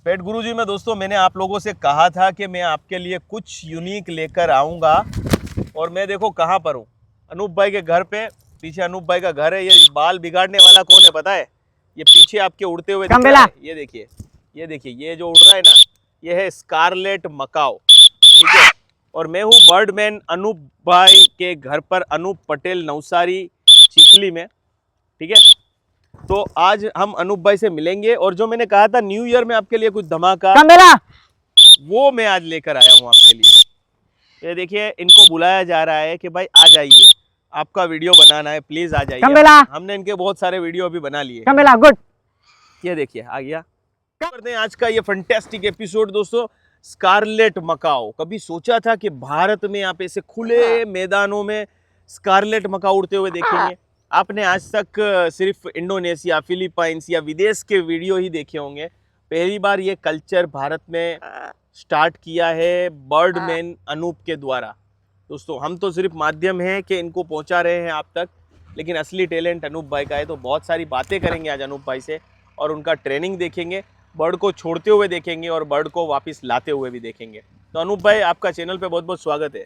पेट गुरुजी में दोस्तों मैंने आप लोगों से कहा था कि मैं आपके लिए कुछ यूनिक लेकर आऊँगा और मैं देखो कहाँ पर हूँ, अनूप भाई के घर पे। पीछे अनूप भाई का घर है। ये बाल बिगाड़ने वाला कौन है पता है? ये पीछे आपके उड़ते हुए दिख रहा है, ये देखिए, ये देखिए, ये जो उड़ रहा है ना, ये है स्कारलेट मकाओ, ठीक है। और मैं हूँ बर्डमैन अनूप भाई के घर पर, अनूप पटेल नवसारी चिखली में, ठीक है। तो आज हम अनूप भाई से मिलेंगे और जो मैंने कहा था न्यू ईयर में आपके लिए कुछ धमाका, वो मैं आज लेकर आया हूँ आपके लिए। ये देखिए, इनको बुलाया जा रहा है कि भाई आ जाइए, आपका वीडियो बनाना है, प्लीज आ जाइए। हमने इनके बहुत सारे वीडियो अभी बना लिए। गुड, ये देखिए आ गया। करते हैं आज का ये फंटेस्टिक एपिसोड दोस्तों, स्कारलेट मकाओ। कभी सोचा था कि भारत में आप ऐसे खुले मैदानों में स्कारलेट मकाओ उड़ते हुए देखेंगे? आपने आज तक सिर्फ इंडोनेशिया, फिलीपाइंस या विदेश के वीडियो ही देखे होंगे। पहली बार ये कल्चर भारत में स्टार्ट किया है बर्डमैन अनूप के द्वारा। दोस्तों हम तो सिर्फ माध्यम हैं कि इनको पहुंचा रहे हैं आप तक, लेकिन असली टैलेंट अनूप भाई का है। तो बहुत सारी बातें करेंगे आज अनूप भाई से और उनका ट्रेनिंग देखेंगे, बर्ड को छोड़ते हुए देखेंगे और बर्ड को वापस लाते हुए भी देखेंगे। तो अनूप भाई, आपका चैनल पे बहुत बहुत स्वागत है।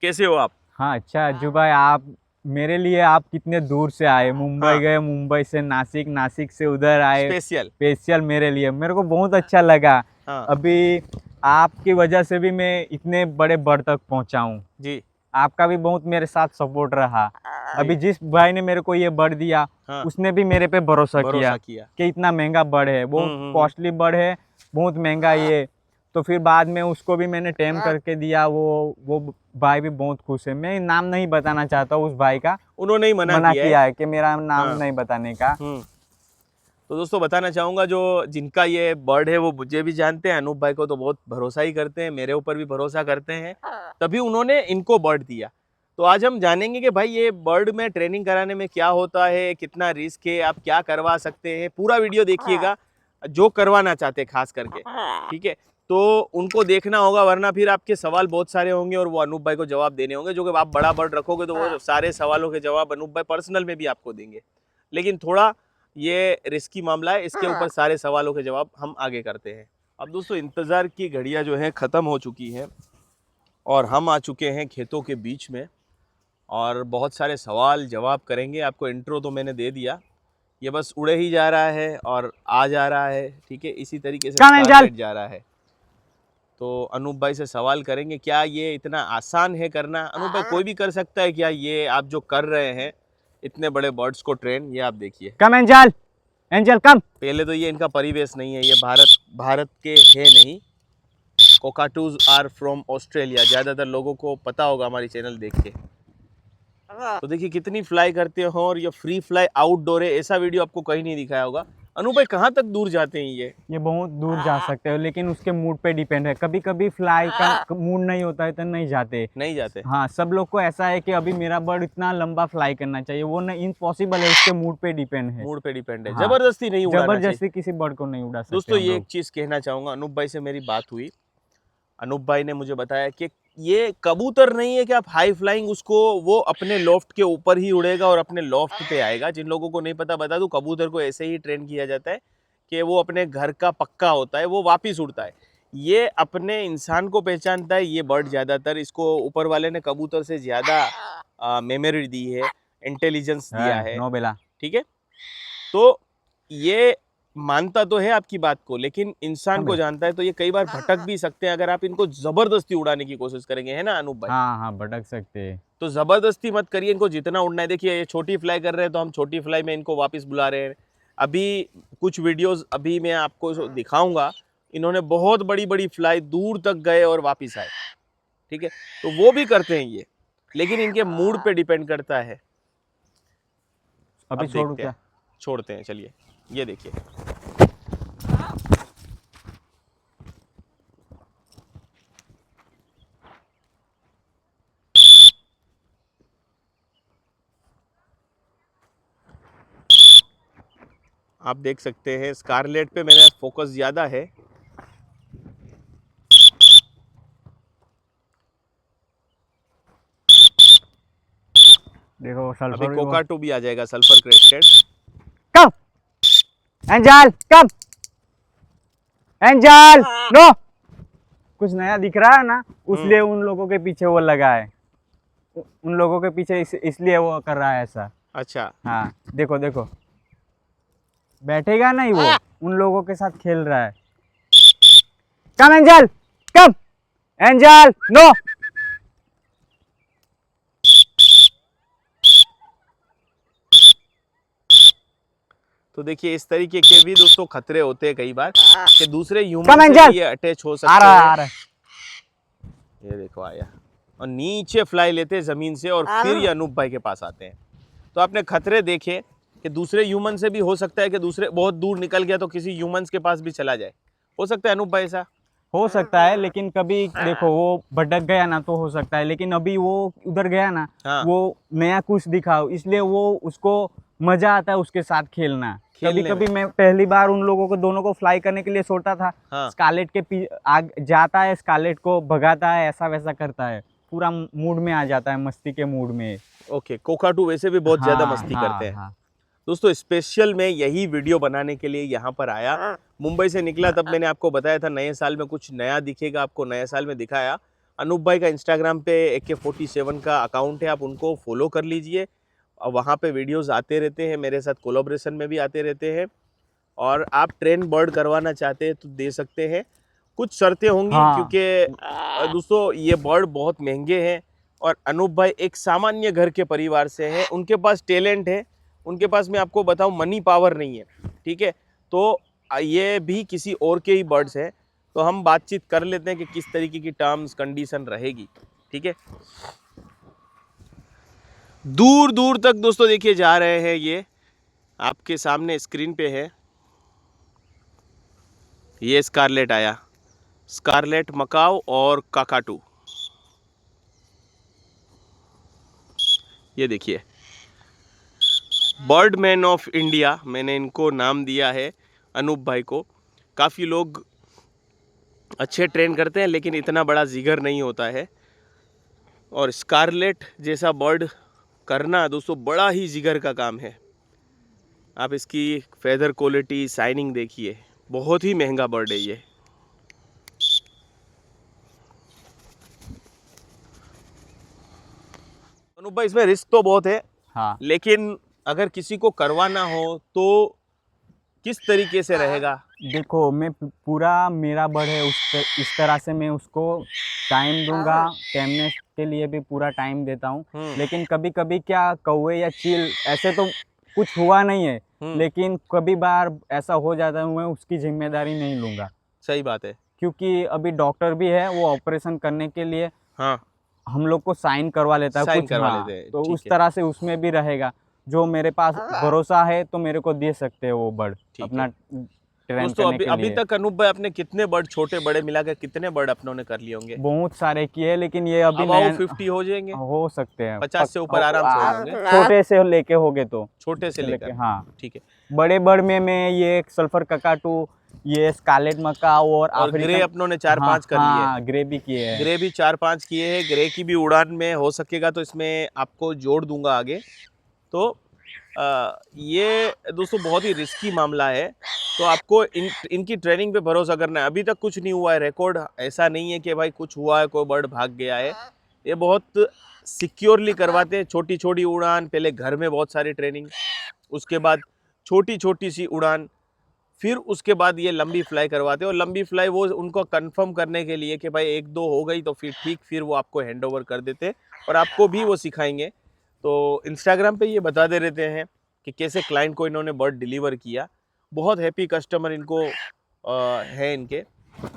कैसे हो आप? हाँ अच्छा अज्जू भाई, आप मेरे लिए आप कितने दूर से आए, मुंबई हाँ। गए, मुंबई से नासिक, नासिक से उधर आए स्पेशल मेरे लिए। मेरे को बहुत अच्छा लगा। हाँ। अभी आपकी वजह से भी मैं इतने बड़े बर्ड तक पहुंचा हूँ जी। आपका भी बहुत मेरे साथ सपोर्ट रहा। अभी जिस भाई ने मेरे को ये बर्ड दिया, हाँ। उसने भी मेरे पे भरोसा किया कि इतना महंगा बर्ड है, बहुत कॉस्टली बर्ड है, बहुत महंगा ये। तो फिर बाद में उसको भी मैंने टेम करके दिया। वो भाई भी बहुत खुश है। मैं नाम नहीं बताना चाहता उस भाई का, उन्होंने ही मना किया है कि मेरा नाम नहीं बताने का। तो दोस्तों बताना चाहूँगा, जो जिनका ये बर्ड है वो मुझे भी जानते हैं, अनूप भाई को तो बहुत भरोसा ही करते हैं, मेरे ऊपर भी भरोसा करते हैं, तभी उन्होंने इनको बर्ड दिया। तो आज हम जानेंगे कि भाई ये बर्ड में ट्रेनिंग कराने में क्या होता है, कितना रिस्क है, आप क्या करवा सकते हैं। पूरा वीडियो देखिएगा, जो करवाना चाहते हैं खास करके, ठीक है। तो उनको देखना होगा, वरना फिर आपके सवाल बहुत सारे होंगे और वो अनूप भाई को जवाब देने होंगे। जो कि आप बड़ा बर्ड रखोगे तो वो सारे सवालों के जवाब अनूप भाई पर्सनल में भी आपको देंगे, लेकिन थोड़ा ये रिस्की मामला है, इसके ऊपर सारे सवालों के जवाब हम आगे करते हैं। अब दोस्तों इंतज़ार की घड़ियां जो हैं ख़त्म हो चुकी हैं और हम आ चुके हैं खेतों के बीच में और बहुत सारे सवाल जवाब करेंगे। आपको इंट्रो तो मैंने दे दिया, ये बस उड़े ही जा रहा है और आ जा रहा है, ठीक है। इसी तरीके से स्कारलेट जा रहा है। तो अनूप भाई से सवाल करेंगे, क्या ये इतना आसान है करना? अनूप भाई, कोई भी कर सकता है क्या ये आप जो कर रहे हैं इतने बड़े बर्ड्स को ट्रेन? ये आप देखिए, कम एंजल, एंजल कम। पहले तो ये इनका परिवेश नहीं है, ये भारत के है नहीं। कोकाटूज आर फ्रॉम ऑस्ट्रेलिया, ज़्यादातर लोगों को पता होगा हमारी चैनल देख के। तो देखिए कितनी फ्लाई करते हो, और ये फ्री फ्लाई आउटडोर है, ऐसा वीडियो आपको कहीं नहीं दिखाया होगा। अनु भाई, कहाँ तक दूर जाते हैं ये बहुत दूर जा सकते हो, लेकिन उसके मूड पे डिपेंड है। कभी कभी फ्लाई का मूड नहीं होता है तो नहीं जाते। हाँ, सब लोग को ऐसा है कि अभी मेरा बर्ड इतना लंबा फ्लाई करना चाहिए, वो नहीं, इम्पॉसिबल है। उसके मूड पे डिपेंड है। हाँ, जबरदस्ती नहीं उड़ाना चाहिए। जबरदस्ती किसी बर्ड को नहीं उड़ा सकते। दोस्तों ये एक चीज कहना चाहूंगा, अनूप भाई से मेरी बात हुई, अनूप भाई ने मुझे बताया कि ये कबूतर नहीं है कि आप हाई फ्लाइंग उसको, वो अपने लॉफ्ट के ऊपर ही उड़ेगा और अपने लॉफ्ट पे आएगा। जिन लोगों को नहीं पता बता दूं, कबूतर को ऐसे ही ट्रेन किया जाता है कि वो अपने घर का पक्का होता है, वो वापिस उड़ता है। ये अपने इंसान को पहचानता है ये बर्ड ज़्यादातर। इसको ऊपर वाले ने कबूतर से ज़्यादा मेमोरी दी है, इंटेलिजेंस दिया है, ठीक है। तो ये मानता तो है आपकी बात को, लेकिन इंसान को जानता है, तो ये कई बार भटक भी सकते हैं अगर आप इनको जबरदस्ती उड़ाने की कोशिश करेंगे, है ना अनूप भाई? हाँ, भटक सकते हैं। तो जबरदस्ती मत करिए, इनको जितना उड़ना है। देखिए ये छोटी फ्लाई कर रहे हैं तो हम छोटी फ्लाई में इनको वापस बुला रहे हैं। अभी कुछ वीडियोस अभी मैं आपको दिखाऊंगा, इन्होंने बहुत बड़ी बड़ी फ्लाई दूर तक गए और वापस आए, ठीक है। तो वो भी करते हैं ये, लेकिन इनके मूड पे डिपेंड करता है। अभी छोड़ते हैं, चलिए ये देखिए। आप देख सकते हैं स्कारलेट पे मेरा फोकस ज्यादा है। देखो सल्फर, अभी कोकाटू भी आ जाएगा, सल्फर क्रेस्टेड। कम एंजल कम। एंजल नो, कुछ नया दिख रहा है ना, इसलिए उन लोगों के पीछे वो लगा है, उन लोगों के पीछे इसलिए वो कर रहा है ऐसा। अच्छा, हाँ देखो देखो, बैठेगा नहीं वो, उन लोगों के साथ खेल रहा है। कम एंजल, कम एंजल, नो। तो देखिए इस तरीके के भी दोस्तों खतरे होते हैं कई बार कि दूसरे Come ह्यूमन on, से Jal. भी ये अटैच हो आ सकते रहा है, हैं। आ रहा है। ये देखो आया और नीचे फ्लाई लेते हैं जमीन से और फिर ये अनूप भाई के पास आते हैं। तो आपने खतरे देखे कि दूसरे ह्यूमन से भी हो सकता है कि दूसरे बहुत दूर निकल गया तो किसी ह्यूमंस के पास भी चला जाए, हो सकता है अनूप भाई ऐसा? हो सकता है, लेकिन कभी देखो वो भटक गया ना तो हो सकता है, लेकिन अभी वो उधर गया ना, हाँ। वो नया कुछ दिखाओ, इसलिए वो उसको मजा आता है उसके साथ खेलना। कभी खेलने कभी मैं पहली बार उन लोगों को दोनों को फ्लाई करने के लिए छोड़ता था, हाँ। स्कारलेट के आग जाता है, स्कारलेट को भगाता है, ऐसा वैसा करता है, पूरा मूड में आ जाता है, मस्ती के मूड में। ओके, कोकाटू वैसे भी बहुत ज्यादा हाँ, मस्ती हाँ, करते हैं। हाँ। दोस्तों स्पेशल मैं यही वीडियो बनाने के लिए यहाँ पर आया, मुंबई से निकला तब मैंने आपको बताया था नए साल में कुछ नया दिखेगा, आपको नए साल में दिखाया। अनूप भाई का इंस्टाग्राम पे AK47 का अकाउंट है, आप उनको फॉलो कर लीजिए और वहाँ पे वीडियोस आते रहते हैं, मेरे साथ कोलैबोरेशन में भी आते रहते हैं। और आप ट्रेन बर्ड करवाना चाहते हैं तो दे सकते हैं, कुछ शर्तें होंगी हाँ। क्योंकि दोस्तों ये बर्ड बहुत महंगे हैं और अनूप भाई एक सामान्य घर के परिवार से हैं, उनके पास टैलेंट है, उनके पास मैं आपको बताऊं मनी पावर नहीं है, ठीक है। तो ये भी किसी और के ही बर्ड्स हैं, तो हम बातचीत कर लेते हैं कि किस तरीके की टर्म्स कंडीशन रहेगी, ठीक है। दूर दूर तक दोस्तों देखिए जा रहे हैं, ये आपके सामने स्क्रीन पे है, ये स्कारलेट आया, स्कारलेट मकाओ और काकाटू, ये देखिए बर्ड मैन ऑफ इंडिया मैंने इनको नाम दिया है अनूप भाई को। काफ़ी लोग अच्छे ट्रेन करते हैं लेकिन इतना बड़ा जिगर नहीं होता है, और स्कारलेट जैसा बर्ड करना दोस्तों बड़ा ही जिगर का काम है। आप इसकी फेदर क्वालिटी, शाइनिंग देखिए, बहुत ही महंगा बर्ड है ये। अनूप भाई इसमें रिस्क तो बहुत है, हाँ। लेकिन अगर किसी को करवाना हो तो किस तरीके से रहेगा? देखो मैं पूरा मेरा बर्ड है, इस तरह से मैं उसको टाइम दूंगा, टेमनेस के लिए भी पूरा टाइम देता हूँ। लेकिन कभी कभी क्या कौवे या चील, ऐसे तो कुछ हुआ नहीं है, लेकिन कभी बार ऐसा हो जाता है, मैं उसकी जिम्मेदारी नहीं लूँगा। सही बात है, क्योंकि अभी डॉक्टर भी है, वो ऑपरेशन करने के लिए हाँ हम लोग को साइन करवा लेता है साइन कुछ, करवा हाँ, लेते हैं, तो ठीक उस है। तरह से उसमें भी रहेगा। जो मेरे पास भरोसा है तो मेरे को दे सकते हैं वो बर्ड ठीक अपना है। ट्रेन दोस्तों करने अभी के अभी लिए। तक अनूप भाई आपने कितने बर्ड, छोटे बड़े मिलाकर कितने बर्ड अपनों ने कर लिए होंगे? बहुत सारे किए, लेकिन ये अभी अब आओ 50 हो जाएंगे, हो सकते हैं, 50 से ऊपर आराम से हो जाएंगे, छोटे से लेके होगे तो, छोटे से लेकर, हाँ। ठीक है। बड़े बर्ड में मैं ये सल्फर ककाटू, ये स्कारलेट मकाओ और और ग्रे अपनों ने 4-5 कर लिए, हाँ, ग्रे भी किए हैं। ग्रे भी 4-5 किए हैं। ग्रे की भी उड़ान में हो सकेगा तो इसमें आपको जोड़ दूंगा आगे। तो ये दोस्तों बहुत ही रिस्की मामला है, तो आपको इनकी ट्रेनिंग पे भरोसा करना है। अभी तक कुछ नहीं हुआ है, रिकॉर्ड ऐसा नहीं है कि भाई कुछ हुआ है, कोई बर्ड भाग गया है। ये बहुत सिक्योरली करवाते हैं, छोटी छोटी उड़ान, पहले घर में बहुत सारी ट्रेनिंग, उसके बाद छोटी छोटी सी उड़ान, फिर उसके बाद ये लंबी फ्लाई करवाते हैं। और लंबी फ्लाई वो उनको कंफर्म करने के लिए कि भाई 1-2 हो गई तो फिर ठीक, फिर वो आपको हैंड ओवर कर देते हैं और आपको भी वो सिखाएंगे। तो इंस्टाग्राम पे ये बता दे रहते हैं कि कैसे क्लाइंट को इन्होंने बर्ड डिलीवर किया। बहुत हैप्पी कस्टमर इनको है इनके,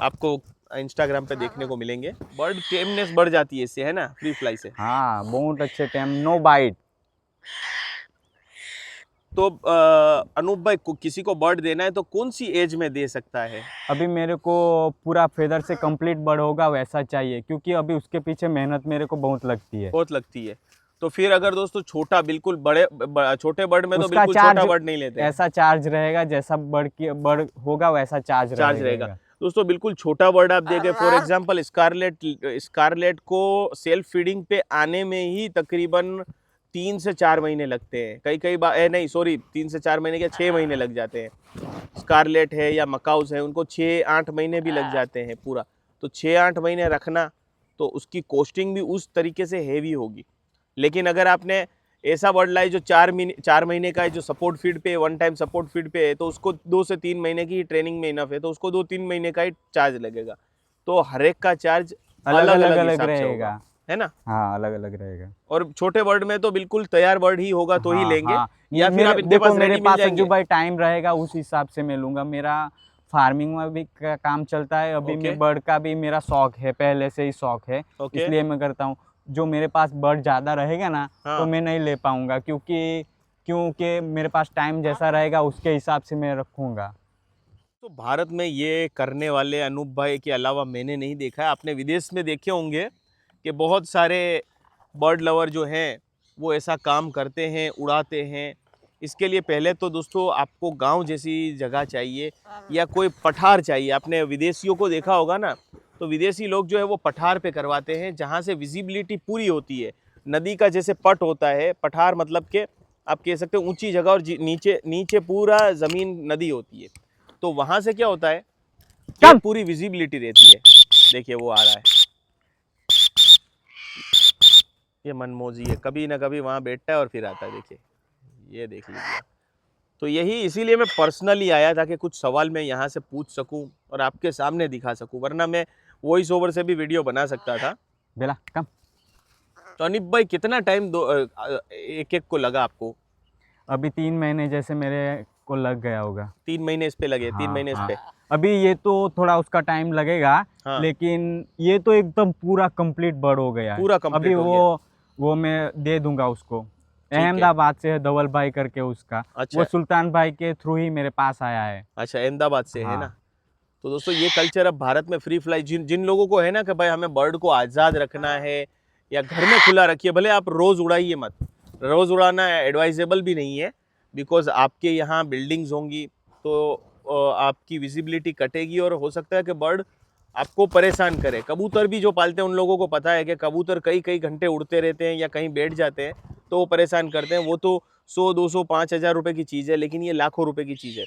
आपको इंस्टाग्राम पे देखने को मिलेंगे। बर्ड टेमनेस बढ़ जाती है इससे, है ना, फ्री फ्लाई से। हाँ, बहुत अच्छे टाइम, नो बाइट। तो अनूप भाई को किसी को बर्ड देना है तो कौन सी एज में दे सकता है? अभी मेरे को पूरा फेदर से कंप्लीट बर्ड होगा वैसा चाहिए, क्योंकि अभी उसके पीछे मेहनत मेरे को बहुत लगती है। बहुत लगती है। तो फिर अगर दोस्तों छोटा, बिल्कुल छोटे बर्ड में तो उसका बिल्कुल छोटा बर्ड नहीं लेते, ऐसा चार्ज रहेगा जैसा बर्ड होगा वैसा चार्ज रहेगा। दोस्तों बिल्कुल छोटा बर्ड आप देखें, फॉर एग्जांपल स्कारलेट को सेल्फ फीडिंग पे आने में ही तकरीबन 3 से 4 महीने लगते हैं, कई कई बार नहीं सॉरी 3 से 4 महीने क्या 6 महीने लग जाते हैं। स्कारलेट है या मकाउस है उनको 6-8 महीने भी लग जाते हैं पूरा। तो 6-8 महीने रखना तो उसकी कॉस्टिंग भी उस तरीके से हेवी होगी। लेकिन अगर आपने ऐसा बर्ड लाई जो 4 महीने का है, जो सपोर्ट फीड पे, वन टाइम सपोर्ट फीड पे है, तो उसको 2 से 3 महीने की ट्रेनिंग में इनफ है, तो उसको 2-3 महीने का ही चार्ज लगेगा। तो हर एक का चार्ज अलग अलग हिसाब से होगा, है ना? हाँ, अलग अलग रहेगा। और छोटे बर्ड में तो बिल्कुल तैयार बर्ड ही होगा तो ही लेंगे, या फिर आप इनके देखो पास मेरे रेडी मिल पास जाएंगे। जो भाई टाइम रहेगा उस हिसाब से मैं लूंगा। मेरा फार्मिंग में भी काम चलता है अभी। मैं बर्ड का भी मेरा शौक है, पहले से ही शौक है, इसलिए मैं करता हूँ। जो मेरे पास बर्ड ज़्यादा रहेगा ना तो मैं नहीं ले पाऊंगा, क्योंकि मेरे पास टाइम जैसा रहेगा उसके हिसाब से मैं रखूँगा। तो भारत में ये करने वाले अनूप भाई के अलावा मैंने नहीं देखा है। आपने विदेश में देखे होंगे कि बहुत सारे बर्ड लवर जो हैं वो ऐसा काम करते हैं, उड़ाते हैं। इसके लिए पहले तो दोस्तों आपको गांव जैसी जगह चाहिए या कोई पठार चाहिए। आपने विदेशियों को देखा होगा ना, तो विदेशी लोग जो है वो पठार पे करवाते हैं जहाँ से विजिबिलिटी पूरी होती है। नदी का जैसे पट होता है, पठार मतलब कि आप कह सकते हो ऊंची जगह और नीचे नीचे पूरा ज़मीन नदी होती है। तो वहाँ से क्या होता है कि पूरी विजिबिलिटी रहती है। देखिए वो आ रहा है, ये मनमोजी है, कभी ना कभी वहाँ बैठता है और फिर आता है। देखिए ये देख लीजिए। तो यही इसीलिए मैं पर्सनली आया था कि कुछ सवाल मैं यहाँ से पूछ सकूं और आपके सामने दिखा सकूं, वरना मैं वॉइस ओवर से भी वीडियो बना सकता था। बेला कम। तो अनिप भाई कितना टाइम एक एक को लगा आपको? अभी 3 महीने जैसे मेरे को लग गया होगा। 3 महीने इस पे लगे? 3 महीने इस पे। अभी ये तो थोड़ा उसका टाइम लगेगा, लेकिन ये तो एकदम पूरा कंप्लीट बर्ड हो गया है। पूरा कंप्लीट अभी हो गया। वो मैं दे दूंगा उसको। अहमदाबाद से है, धवल भाई करके उसका। अच्छा। वो सुल्तान भाई के थ्रू ही मेरे पास आया है। अच्छा, अहमदाबाद से है ना? तो दोस्तों ये कल्चर अब भारत में फ्री फ्लाई, जिन लोगों को है ना कि भाई हमें बर्ड को आज़ाद रखना है या घर में खुला रखिए, भले आप रोज़ उड़ाइए मत, रोज़ उड़ाना एडवाइजेबल भी नहीं है। बिकॉज आपके यहाँ बिल्डिंग्स होंगी तो आपकी विजिबिलिटी कटेगी और हो सकता है कि बर्ड आपको परेशान करे। कबूतर भी जो पालते हैं उन लोगों को पता है कि कबूतर कई कई घंटे उड़ते रहते हैं या कहीं बैठ जाते हैं तो वो परेशान करते हैं। वो तो 100-200 5,000 रुपये की चीज़ है, लेकिन ये लाखों रुपए की चीज़ है।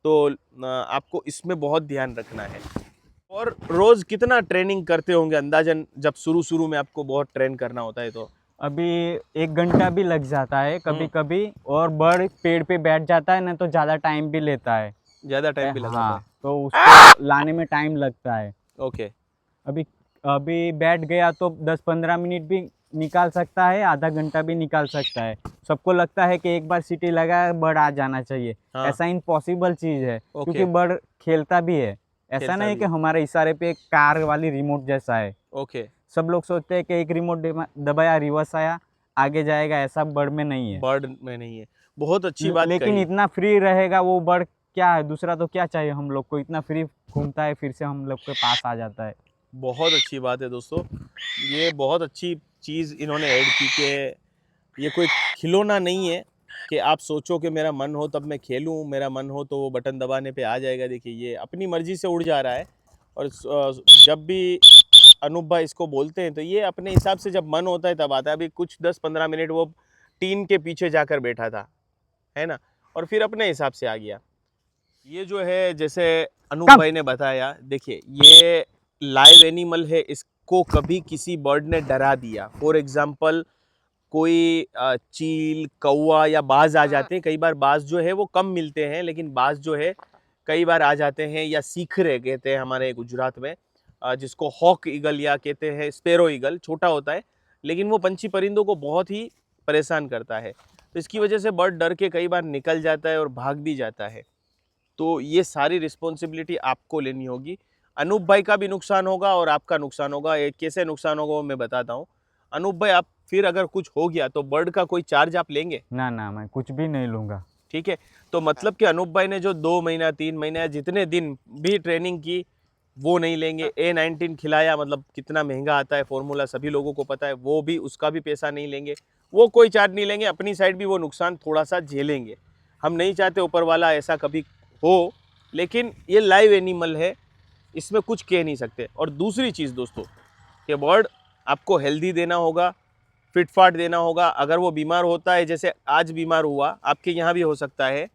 तो आपको इसमें बहुत ध्यान रखना है। और रोज़ कितना ट्रेनिंग करते होंगे अंदाजन, जब शुरू में आपको बहुत ट्रेन करना होता है? तो अभी 1 घंटा भी लग जाता है कभी कभी, और बर्ड पेड़ पे बैठ जाता है ना तो ज़्यादा टाइम भी लेता है। ज़्यादा टाइम भी लगता है, तो उसको लाने में टाइम लगता है। ओके। अभी बैठ गया तो 10-15 मिनट भी निकाल सकता है, आधा घंटा भी निकाल सकता है। सबको लगता है कि एक बार सीटी लगाए बर्ड आ जाना चाहिए। ऐसा इम्पॉसिबल चीज़ है, क्योंकि बर्ड खेलता भी है। ऐसा नहीं कि हमारे इशारे पे एक कार वाली रिमोट जैसा है। ओके। सब लोग सोचते हैं कि एक रिमोट दबाया रिवर्स आया आगे जाएगा, ऐसा बर्ड में नहीं है। बर्ड में नहीं है। बहुत अच्छी बात लेकिन कही। इतना फ्री रहेगा वो बर्ड, क्या है दूसरा तो क्या चाहिए हम लोग को। इतना फ्री घूमता है, फिर से हम लोग के पास आ जाता है। बहुत अच्छी बात है दोस्तों, ये बहुत अच्छी चीज़ इन्होंने ऐड की कि ये कोई खिलौना नहीं है कि आप सोचो कि मेरा मन हो तब मैं खेलूं, मेरा मन हो तो वो बटन दबाने पे आ जाएगा। देखिए ये अपनी मर्जी से उड़ जा रहा है। और जब भी अनूप भाई इसको बोलते हैं तो ये अपने हिसाब से जब मन होता है तब आता है। अभी कुछ 10-15 मिनट वो टीन के पीछे जाकर बैठा था, है ना, और फिर अपने हिसाब से आ गया। ये जो है जैसे अनूप भाई ने बताया, देखिए ये लाइव एनिमल है, इसको कभी किसी बर्ड ने डरा दिया, फॉर एग्जाम्पल कोई चील, कौवा या बाज आ जाते हैं। कई बार बाज जो है वो कम मिलते हैं, लेकिन बाज जो है कई बार आ जाते हैं। या सीखरे कहते हैं हमारे गुजरात में, जिसको हॉक ईगल या कहते हैं स्पेरो ईगल, छोटा होता है लेकिन वो पंछी परिंदों को बहुत ही परेशान करता है। तो इसकी वजह से बर्ड डर के कई बार निकल जाता है और भाग भी जाता है। तो ये सारी रिस्पॉन्सिबिलिटी आपको लेनी होगी। अनूप भाई का भी नुकसान होगा और आपका नुकसान होगा। ये कैसे नुकसान होगा वो मैं बताता हूँ। अनूप भाई आप फिर अगर कुछ हो गया तो बर्ड का कोई चार्ज आप लेंगे? ना ना, मैं कुछ भी नहीं लूँगा। ठीक है, तो मतलब कि अनूप भाई ने जो 2 महीना 3 महीना जितने दिन भी ट्रेनिंग की वो नहीं लेंगे। A19 खिलाया, मतलब कितना महंगा आता है फॉर्मूला, सभी लोगों को पता है, वो भी उसका भी पैसा नहीं लेंगे, वो कोई चार्ज नहीं लेंगे। अपनी साइड भी वो नुकसान थोड़ा सा झेलेंगे। हम नहीं चाहते ऊपर वाला ऐसा कभी हो, लेकिन ये लाइव एनिमल है, इसमें कुछ कह नहीं सकते। और दूसरी चीज़ दोस्तों कि बर्ड आपको हेल्दी देना होगा, फिटफाट देना होगा। अगर वो बीमार होता है, जैसे आज बीमार हुआ, आपके यहाँ भी हो सकता है,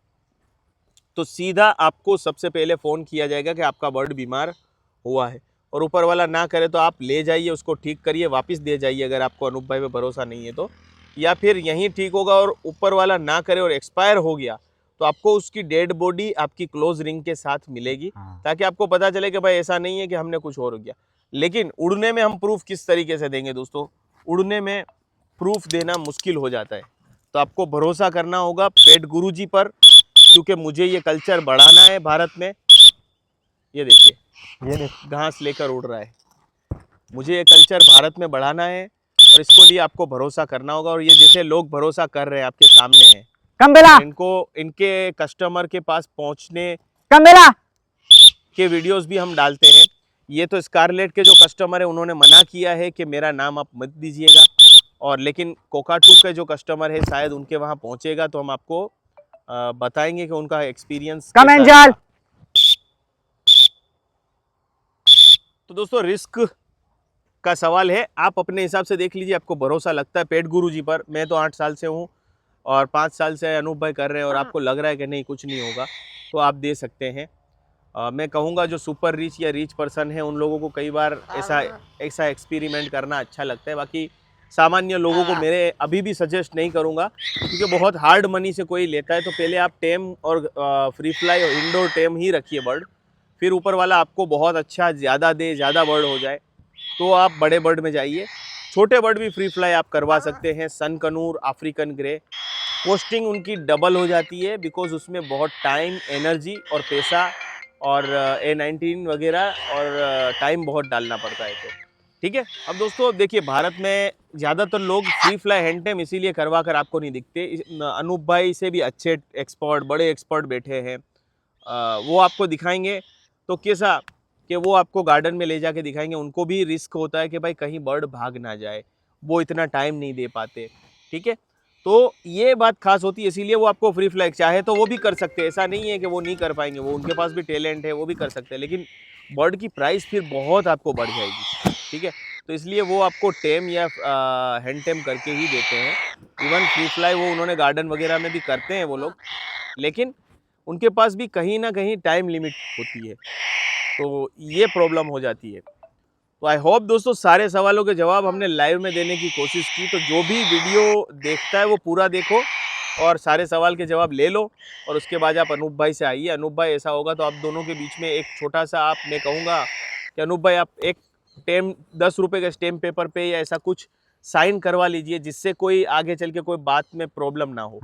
तो सीधा आपको सबसे पहले फ़ोन किया जाएगा कि आपका बर्ड बीमार हुआ है, और ऊपर वाला ना करे तो आप ले जाइए, उसको ठीक करिए, वापस दे जाइए अगर आपको अनूप भाई पे भरोसा नहीं है तो। या फिर यहीं ठीक होगा और ऊपर वाला ना करे और एक्सपायर हो गया, तो आपको उसकी डेड बॉडी आपकी क्लोज रिंग के साथ मिलेगी, ताकि आपको पता चले कि भाई ऐसा नहीं है कि हमने कुछ और किया। लेकिन उड़ने में हम प्रूफ किस तरीके से देंगे दोस्तों? उड़ने में प्रूफ देना मुश्किल हो जाता है, तो आपको भरोसा करना होगा पेट गुरुजी पर, क्योंकि मुझे ये कल्चर बढ़ाना है भारत में। ये देखिए, ये घास लेकर उड़ रहा है। मुझे ये कल्चर भारत में बढ़ाना है और इसको लिए आपको भरोसा करना होगा। और ये जैसे लोग भरोसा कर रहे हैं आपके सामने हैं, इनको इनके कस्टमर के पास पहुंचने के वीडियोस भी हम डालते हैं। ये तो स्कारलेट के जो कस्टमर है उन्होंने मना किया है कि मेरा नाम आप मत दीजिएगा, और लेकिन कोकाटू के जो कस्टमर है शायद उनके वहाँ पहुंचेगा, तो हम आपको बताएंगे कि उनका एक्सपीरियंस कैसा रहा। तो दोस्तों रिस्क का सवाल है, आप अपने हिसाब से देख लीजिए, आपको भरोसा लगता है पेट गुरुजी पर। मैं तो 8 साल से हूँ और 5 साल से अनूप भाई कर रहे हैं, और आपको लग रहा है कि नहीं कुछ नहीं होगा, तो आप दे सकते हैं। मैं कहूँगा जो सुपर रिच या रिच पर्सन है उन लोगों को कई बार ऐसा एक्सपेरिमेंट करना अच्छा लगता है। बाकी सामान्य लोगों को मेरे अभी भी सजेस्ट नहीं करूँगा, क्योंकि बहुत हार्ड मनी से कोई लेता है, तो पहले आप टेम और फ्री फ्लाई और इंडोर टेम ही रखिए बर्ड, फिर ऊपर वाला आपको बहुत अच्छा ज़्यादा दे, ज़्यादा बर्ड हो जाए तो आप बड़े बर्ड में जाइए। छोटे बर्ड भी फ्री फ्लाई आप करवा सकते हैं, सन कनूर, अफ्रीकन ग्रे। पोस्टिंग उनकी डबल हो जाती है, बिकॉज उसमें बहुत टाइम, एनर्जी और पैसा और A19 वगैरह और टाइम बहुत डालना पड़ता है। तो ठीक है। अब दोस्तों देखिए, भारत में ज़्यादातर लोग फ्री फ्लाई हैंड टेम इसीलिए करवा कर आपको नहीं दिखते। अनूप भाई से भी अच्छे एक्सपर्ट, बड़े एक्सपर्ट बैठे हैं, वो आपको दिखाएंगे। तो कैसा कि वो आपको गार्डन में ले जाके दिखाएंगे। उनको भी रिस्क होता है कि भाई कहीं बर्ड भाग ना जाए, वो इतना टाइम नहीं दे पाते। ठीक है, तो ये बात खास होती है, इसीलिए वो आपको फ्री फ्लाई, चाहे तो वो भी कर सकते हैं, ऐसा नहीं है कि वो नहीं कर पाएंगे, वो उनके पास भी टैलेंट है, वो भी कर सकते हैं, लेकिन बर्ड की प्राइस फिर बहुत आपको बढ़ जाएगी। ठीक है, तो इसलिए वो आपको टेम या हैंड टेम करके ही देते हैं। इवन फ्री फ्लाई वो उन्होंने गार्डन वगैरह में भी करते हैं वो लोग, लेकिन उनके पास भी कहीं ना कहीं टाइम लिमिट होती है, तो ये प्रॉब्लम हो जाती है। तो आई होप दोस्तों सारे सवालों के जवाब हमने लाइव में देने की कोशिश की। तो जो भी वीडियो देखता है वो पूरा देखो और सारे सवाल के जवाब ले लो, और उसके बाद आप अनूप भाई से आइए। अनूप भाई ऐसा होगा तो आप दोनों के बीच में एक छोटा सा, आप, मैं कहूँगा कि अनूप भाई आप एक टेम 10 रुपये के स्टैम्प पेपर पे या ऐसा कुछ साइन करवा लीजिए, जिससे कोई आगे चल के कोई बात में प्रॉब्लम ना हो।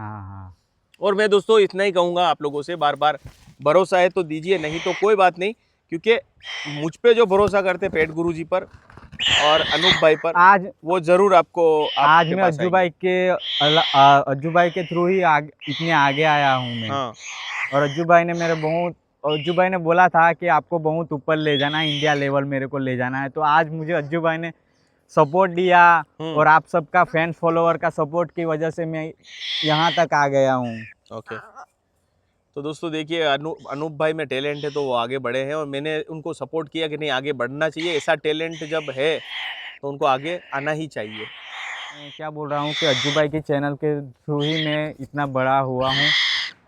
और मैं दोस्तों इतना ही कहूँगा आप लोगों से, बार बार भरोसा है तो दीजिए, नहीं तो कोई बात नहीं, क्योंकि मुझ पे जो भरोसा करते पेट गुरुजी पर और अनूप भाई पर, आज वो जरूर आपको आज मैं अज्जू भाई के थ्रू ही इतने आगे आया हूँ मैं। हाँ। और अज्जू भाई ने बोला था कि आपको बहुत ऊपर ले जाना है, इंडिया लेवल मेरे को ले जाना है। तो आज मुझे अज्जू भाई ने सपोर्ट दिया, और आप सबका फैन फॉलोअर का सपोर्ट की वजह से मैं यहाँ तक आ गया हूँ। ओके, तो दोस्तों देखिए, अनूप भाई में टैलेंट है तो वो आगे बढ़े हैं, और मैंने उनको सपोर्ट किया कि नहीं आगे बढ़ना चाहिए। ऐसा टैलेंट जब है तो उनको आगे आना ही चाहिए। मैं क्या बोल रहा हूँ कि अज्जू भाई के चैनल के थ्रू ही मैं इतना बड़ा हुआ हूँ।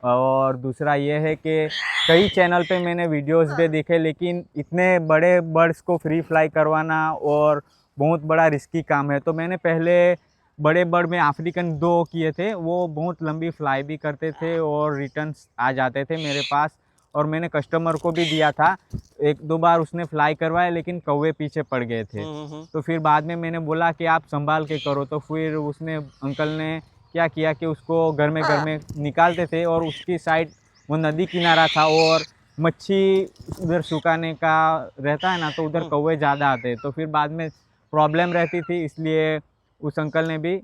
और दूसरा ये है कि कई चैनल पे मैंने वीडियोस भी देखे, लेकिन इतने बड़े बर्ड्स को फ्री फ्लाई करवाना और बहुत बड़ा रिस्की काम है। तो मैंने पहले बड़े बर्ड में अफ्रीकन 2 किए थे, वो बहुत लंबी फ्लाई भी करते थे और रिटर्न्स आ जाते थे मेरे पास, और मैंने कस्टमर को भी दिया था। 1-2 बार उसने फ्लाई करवाया, लेकिन कौवे पीछे पड़ गए थे। तो फिर बाद में मैंने बोला कि आप संभाल के करो, तो फिर उसने, अंकल ने क्या किया कि उसको घर में निकालते थे, और उसकी साइड वो नदी किनारा था और मच्छी उधर सुखाने का रहता है ना, तो उधर कौवे ज़्यादा आते, तो फिर बाद में प्रॉब्लम रहती थी, इसलिए उस अंकल ने भी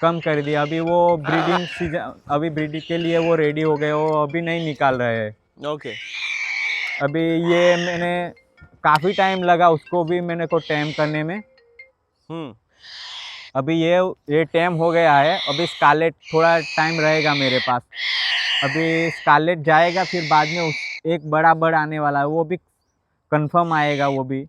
कम कर दिया। अभी वो ब्रीडिंग सीजन, अभी ब्रीडिंग के लिए वो रेडी हो गए, वो अभी नहीं निकाल रहे हैं। ओके, अभी ये मैंने काफ़ी टाइम लगा उसको भी मैंने को टैम करने में। अभी ये टैम हो गया है। अभी स्कारलेट थोड़ा टाइम रहेगा मेरे पास, अभी स्कारलेट जाएगा, फिर बाद में एक बड़ा बर्ड आने वाला है, वो भी कंफर्म आएगा वो भी।